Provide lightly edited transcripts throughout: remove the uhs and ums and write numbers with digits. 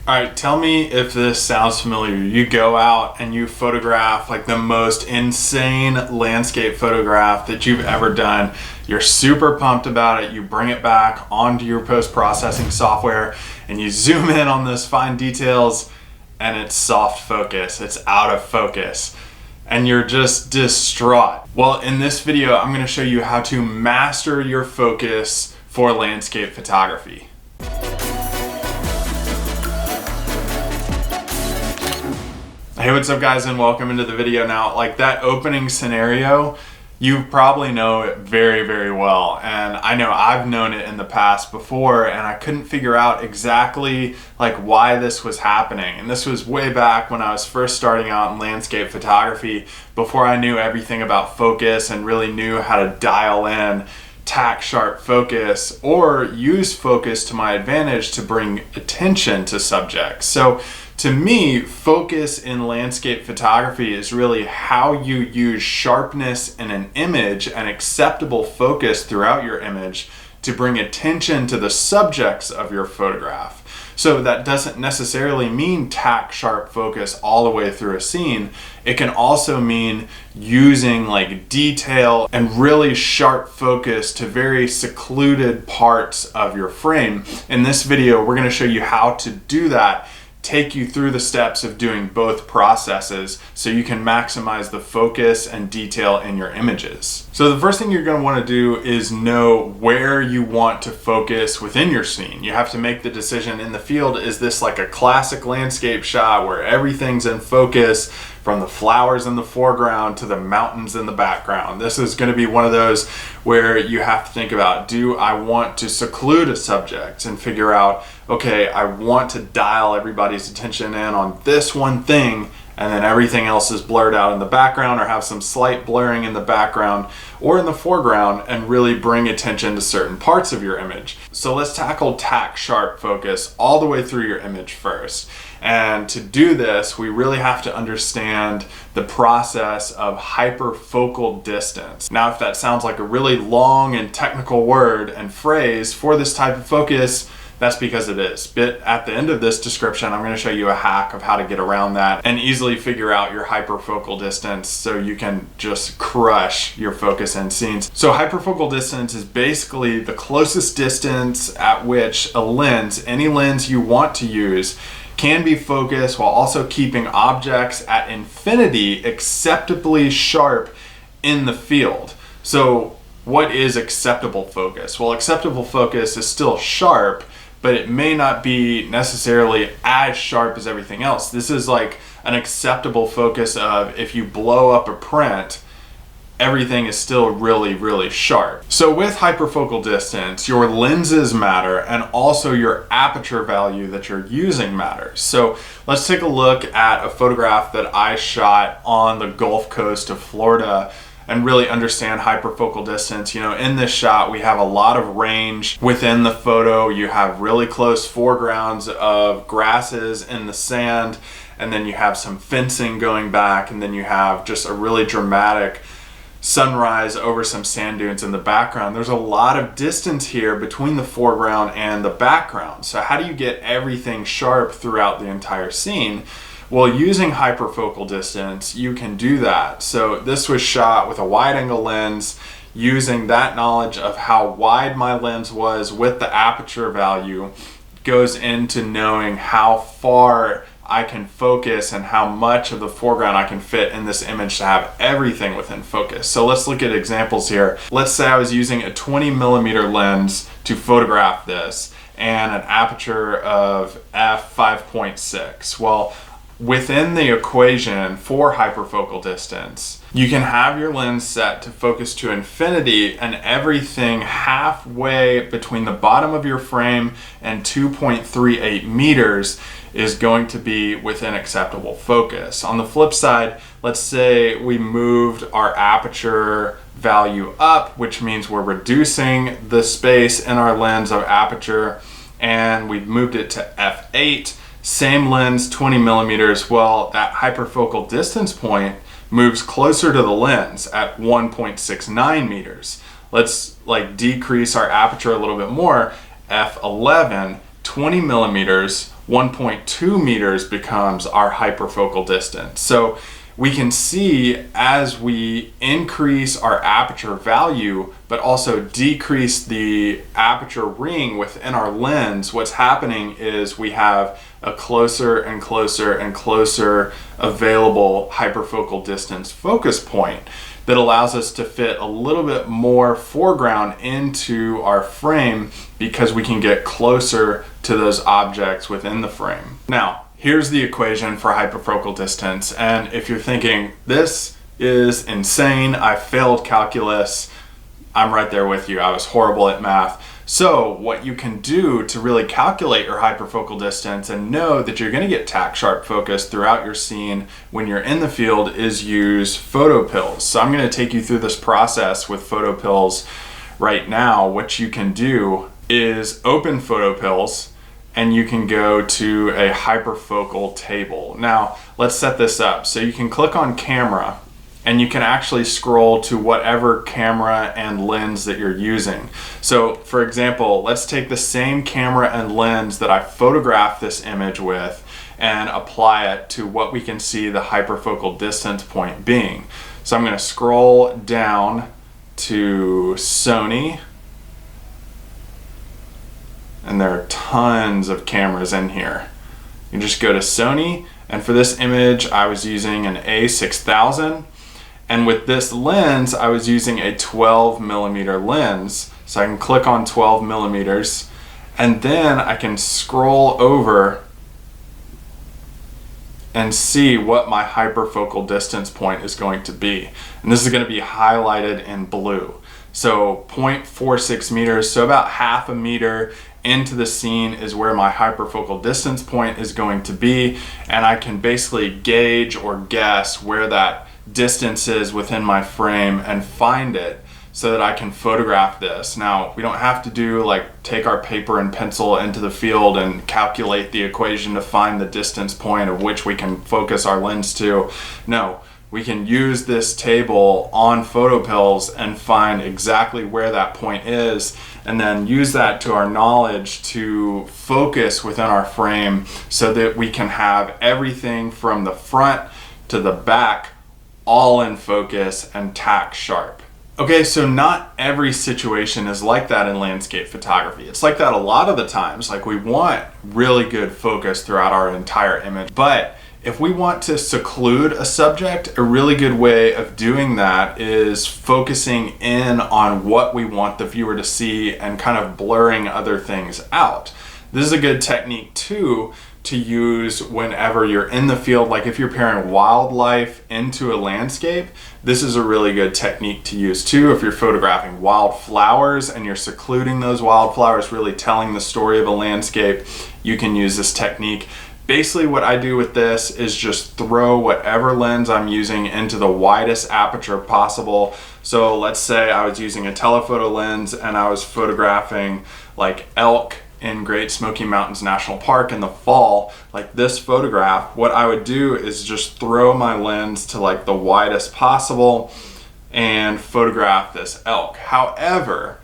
All right, tell me if this sounds familiar. You go out and you photograph like the most insane landscape photograph that you've ever done. You're super pumped about it. You bring it back onto your post-processing software and you zoom in on those fine details and it's soft focus. It's out of focus. And you're just distraught. Well, in this video, I'm gonna show you how to master your focus for landscape photography. Hey, what's up guys, and welcome into the video. Now, like that opening scenario, you probably know it very, very well. And I know I've known it in the past before, and I couldn't figure out exactly like why this was happening. And this was way back when I was first starting out in landscape photography, before I knew everything about focus and really knew how to dial in tack sharp focus or use focus to my advantage to bring attention to subjects. So to me, focus in landscape photography is really how you use sharpness in an image and acceptable focus throughout your image to bring attention to the subjects of your photograph. So that doesn't necessarily mean tack sharp focus all the way through a scene. It can also mean using like detail and really sharp focus to very secluded parts of your frame. In this video, we're going to show you how to do that, take you through the steps of doing both processes so you can maximize the focus and detail in your images. So the first thing you're going to want to do is know where you want to focus within your scene. You have to make the decision in the field, is this like a classic landscape shot where everything's in focus from the flowers in the foreground to the mountains in the background? This is going to be one of those where you have to think about, do I want to seclude a subject and figure out, okay, I want to dial everybody's attention in on this one thing, and then everything else is blurred out in the background or have some slight blurring in the background or in the foreground, and really bring attention to certain parts of your image. So let's tackle tack sharp focus all the way through your image first. And to do this, we really have to understand the process of hyperfocal distance. Now, if that sounds like a really long and technical word and phrase for this type of focus, that's because it is. But at the end of this description, I'm going to show you a hack of how to get around that and easily figure out your hyperfocal distance so you can just crush your focus in scenes. So hyperfocal distance is basically the closest distance at which a lens, any lens you want to use, can be focused while also keeping objects at infinity acceptably sharp in the field. So what is acceptable focus? Well, acceptable focus is still sharp, but it may not be necessarily as sharp as everything else. This is like an acceptable focus of, if you blow up a print, everything is still really, really sharp. So with hyperfocal distance, your lenses matter, and also your aperture value that you're using matters. So let's take a look at a photograph that I shot on the Gulf Coast of Florida and really understand hyperfocal distance. You know, in this shot, we have a lot of range within the photo. You have really close foregrounds of grasses in the sand, and then you have some fencing going back, and then you have just a really dramatic sunrise over some sand dunes in the background. There's a lot of distance here between the foreground and the background. So how do you get everything sharp throughout the entire scene? Well, using hyperfocal distance, you can do that. So this was shot with a wide angle lens, using that knowledge of how wide my lens was with the aperture value goes into knowing how far I can focus and how much of the foreground I can fit in this image to have everything within focus. So let's look at examples here. Let's say I was using a 20mm lens to photograph this and an aperture of f5.6. Well, within the equation for hyperfocal distance, you can have your lens set to focus to infinity, and everything halfway between the bottom of your frame and 2.38 meters is going to be within acceptable focus. On the flip side, let's say we moved our aperture value up, which means we're reducing the space in our lens of aperture, and we've moved it to f8. Same lens, 20mm. Well, that hyperfocal distance point moves closer to the lens at 1.69 meters. Let's like decrease our aperture a little bit more, f11, 20 millimeters. 1.2 meters becomes our hyperfocal distance. So we can see as we increase our aperture value, but also decrease the aperture ring within our lens, what's happening is we have a closer and closer and closer available hyperfocal distance focus point that allows us to fit a little bit more foreground into our frame because we can get closer to those objects within the frame. Now, here's the equation for hyperfocal distance. And if you're thinking, this is insane, I failed calculus, I'm right there with you. I was horrible at math. So what you can do to really calculate your hyperfocal distance and know that you're gonna get tack sharp focus throughout your scene when you're in the field is use PhotoPills. So I'm gonna take you through this process with PhotoPills right now. What you can do is open PhotoPills and you can go to a hyperfocal table. Now, let's set this up. So you can click on camera and you can actually scroll to whatever camera and lens that you're using. So for example, let's take the same camera and lens that I photographed this image with and apply it to what we can see the hyperfocal distance point being. So I'm gonna scroll down to Sony, and there are tons of cameras in here. You just go to Sony, and for this image, I was using an A6000, and with this lens, I was using a 12 millimeter lens. So I can click on 12 millimeters, and then I can scroll over and see what my hyperfocal distance point is going to be. And this is gonna be highlighted in blue. So 0.46 meters, so about half a meter into the scene is where my hyperfocal distance point is going to be, and I can basically gauge or guess where that distance is within my frame and find it so that I can photograph this. Now, we don't have to take our paper and pencil into the field and calculate the equation to find the distance point of which we can focus our lens to. No, we can use this table on PhotoPills and find exactly where that point is, and then use that to our knowledge to focus within our frame so that we can have everything from the front to the back all in focus and tack sharp. Okay, so not every situation is like that in landscape photography. It's like that a lot of the times. Like, we want really good focus throughout our entire image, but if we want to seclude a subject, a really good way of doing that is focusing in on what we want the viewer to see and kind of blurring other things out. This is a good technique too to use whenever you're in the field. Like if you're pairing wildlife into a landscape, this is a really good technique to use too. If you're photographing wildflowers and you're secluding those wildflowers, really telling the story of a landscape, you can use this technique. Basically what I do with this is just throw whatever lens I'm using into the widest aperture possible. So let's say I was using a telephoto lens and I was photographing like elk in Great Smoky Mountains National Park in the fall. Like this photograph, what I would do is just throw my lens to like the widest possible and photograph this elk. However,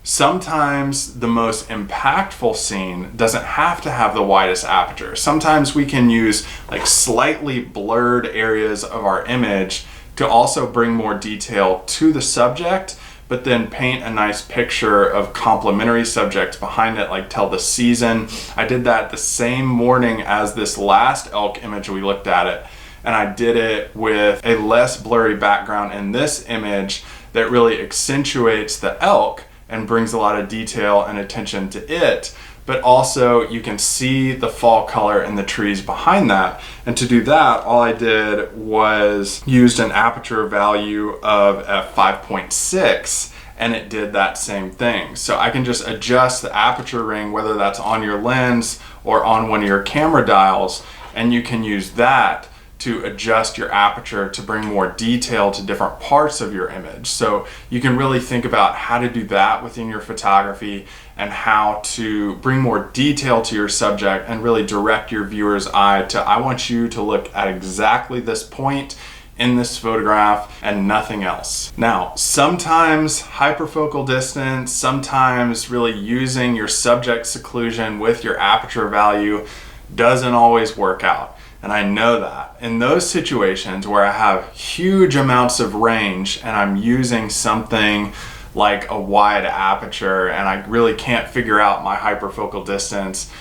sometimes the most impactful scene doesn't have to have the widest aperture. Sometimes we can use like slightly blurred areas of our image to also bring more detail to the subject, but then paint a nice picture of complementary subjects behind it, like tell the season. I did that the same morning as this last elk image we looked at it, and I did it with a less blurry background in this image that really accentuates the elk and brings a lot of detail and attention to it, but also you can see the fall color in the trees behind that. And to do that, all I did was used an aperture value of f5.6, and it did that same thing. So I can just adjust the aperture ring, whether that's on your lens or on one of your camera dials, and you can use that to adjust your aperture to bring more detail to different parts of your image. So you can really think about how to do that within your photography and how to bring more detail to your subject and really direct your viewer's eye to, I want you to look at exactly this point in this photograph and nothing else. Now, sometimes hyperfocal distance, sometimes really using your subject seclusion with your aperture value doesn't always work out. And I know that. In those situations where I have huge amounts of range and I'm using something like a wide aperture and I really can't figure out my hyperfocal distance,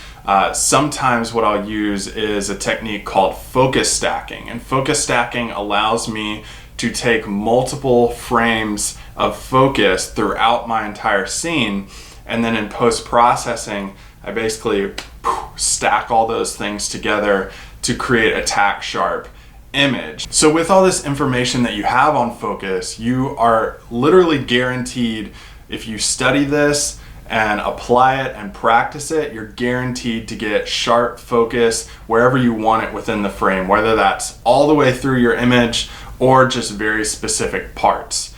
sometimes what I'll use is a technique called focus stacking. And focus stacking allows me to take multiple frames of focus throughout my entire scene, and then in post-processing, I basically stack all those things together to create a tack sharp image. So with all this information that you have on focus, you are literally guaranteed, if you study this and apply it and practice it, you're guaranteed to get sharp focus wherever you want it within the frame, whether that's all the way through your image or just very specific parts.